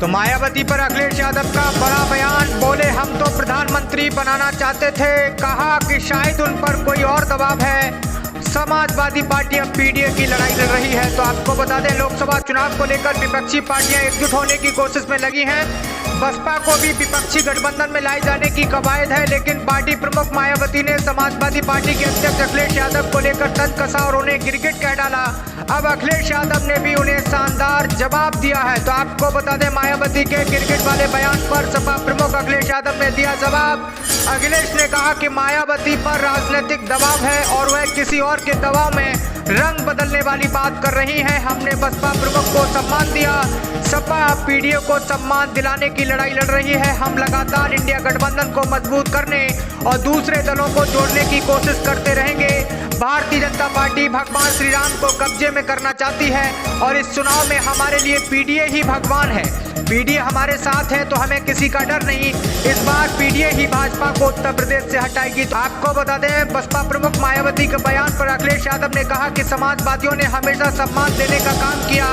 तो मायावती पर अखिलेश यादव का बड़ा बयान। बोले हम तो प्रधानमंत्री बनाना चाहते थे, कहा कि शायद उन पर कोई और दबाव है। समाजवादी पार्टी अब पीडीए की लड़ाई लड़ रही है। तो आपको बता दें, लोकसभा चुनाव को लेकर विपक्षी पार्टियां एकजुट होने की कोशिश में लगी हैं। बसपा को भी विपक्षी गठबंधन में लाए जाने की कवायद है, लेकिन पार्टी प्रमुख मायावती ने समाजवादी पार्टी के अध्यक्ष अखिलेश यादव को लेकर तंज कसा और उन्हें गिरगिट कह डाला। अब अखिलेश यादव ने भी उन्हें शानदार जवाब दिया है। तो आपको बता दें, मायावती के गिरगिट वाले बयान पर सपा प्रमुख अखिलेश यादव ने दिया जवाब। अखिलेश ने कहा कि मायावती पर राजनीतिक दबाव है और वह किसी और के दबाव में रंग बदलने वाली बात कर रही है। हमने बसपा प्रमुख को सम्मान दिया, सपा पीडीए को सम्मान दिलाने की लड़ाई लड़ रही है। हम लगातार इंडिया गठबंधन को मजबूत करने और दूसरे दलों को जोड़ने की कोशिश करते रहेंगे। भारतीय जनता पार्टी भगवान श्री राम को कब्जे में करना चाहती है और इस चुनाव में हमारे लिए पीडीए ही भगवान है। पीडीए हमारे साथ है तो हमें किसी का डर नहीं। इस बार पीडीए ही भाजपा को उत्तर प्रदेश से हटाएगी। तो आपको बता दें, बसपा प्रमुख मायावती के बयान पर अखिलेश यादव ने कहा कि समाजवादियों ने हमेशा सम्मान देने का काम किया।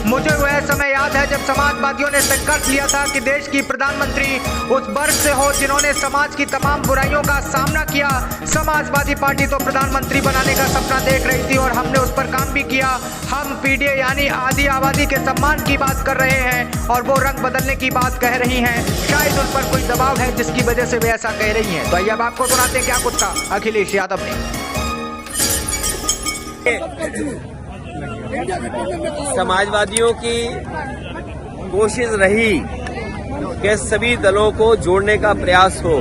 मुझे वह समय याद है जब समाजवादियों ने संकल्प लिया था कि देश की प्रधानमंत्री उस वर्ग से हो जिन्होंने समाज की तमाम बुराइयों का सामना किया। समाजवादी पार्टी तो प्रधानमंत्री बनाने का सपना देख रही थी और हमने उस पर काम भी किया। हम पीडीए यानी आदि आबादी के सम्मान की बात कर रहे हैं और वो रंग बदलने की बात कह रही हैं। शायद उन पर कोई दबाव है जिसकी वजह से वे ऐसा कह रही हैं। तो आइए अब आपको सुनाते हैं क्या कुछ कहा अखिलेश यादव ने। समाजवादियों की कोशिश रही कि सभी दलों को जोड़ने का प्रयास हो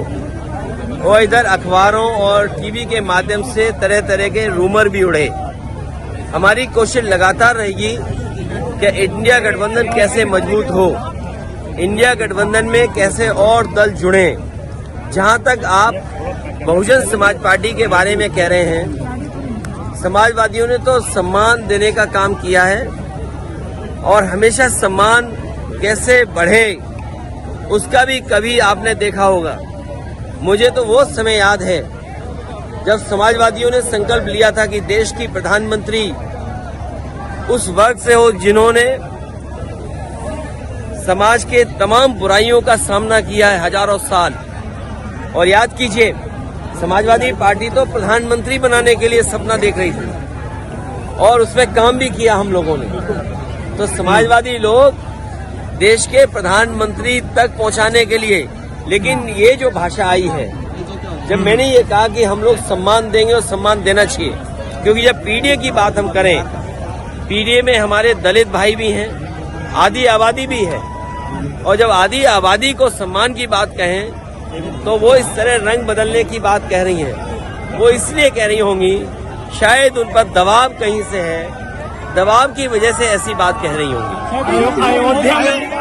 और इधर अखबारों और टीवी के माध्यम से तरह तरह के रूमर भी उड़े। हमारी कोशिश लगातार रहेगी कि इंडिया गठबंधन कैसे मजबूत हो, इंडिया गठबंधन में कैसे और दल जुड़े। जहां तक आप बहुजन समाज पार्टी के बारे में कह रहे हैं, समाजवादियों ने तो सम्मान देने का काम किया है और हमेशा सम्मान कैसे बढ़े उसका भी कभी आपने देखा होगा। मुझे तो वो समय याद है जब समाजवादियों ने संकल्प लिया था कि देश की प्रधानमंत्री उस वर्ग से हो जिन्होंने समाज के तमाम बुराइयों का सामना किया है हजारों साल। और याद कीजिए, समाजवादी पार्टी तो प्रधानमंत्री बनाने के लिए सपना देख रही थी और उसमें काम भी किया हम लोगों ने। तो समाजवादी लोग देश के प्रधानमंत्री तक पहुंचाने के लिए, लेकिन ये जो भाषा आई है, जब मैंने ये कहा कि हम लोग सम्मान देंगे और सम्मान देना चाहिए, क्योंकि जब पीडीए की बात हम करें, पीडीए में हमारे दलित भाई भी हैं, आदि आबादी भी है, और जब आदि आबादी को सम्मान की बात कहें तो वो इस तरह रंग बदलने की बात कह रही हैं। वो इसलिए कह रही होंगी, शायद उन पर दबाव कहीं से है, दबाव की वजह से ऐसी बात कह रही होंगी।